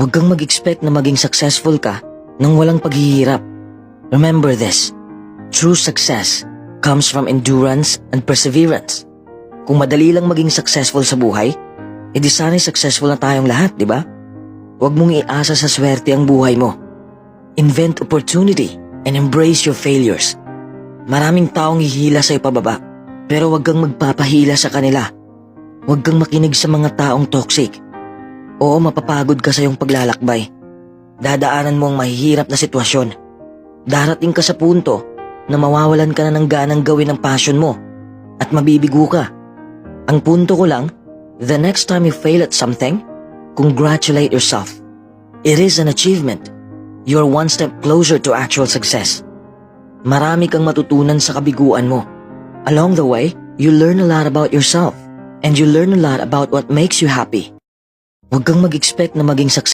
Huwag kang mag-expect na maging successful ka nang walang paghihirap. Remember this, true success comes from endurance and perseverance. Kung madali lang maging successful sa buhay, edi sana'y successful na tayong lahat, di ba? Huwag mong iasa sa swerte ang buhay mo. Invent opportunity and embrace your failures. Maraming taong hihila sa'yo pababa, pero huwag kang magpapahila sa kanila. Huwag kang makinig sa mga taong toxic. Oo, mapapagod ka sa iyong paglalakbay. Dadaanan mo ang mahihirap na sitwasyon. Darating ka sa punto na mawawalan ka na ng ganang gawin ang passion mo at mabibigo ka. Ang punto ko lang, the next time you fail at something, congratulate yourself. It is an achievement. You're one step closer to actual success. Marami kang matutunan sa kabiguan mo. Along the way, you learn a lot about yourself and you learn a lot about what makes you happy. Huwag kang mag-expect na maging successful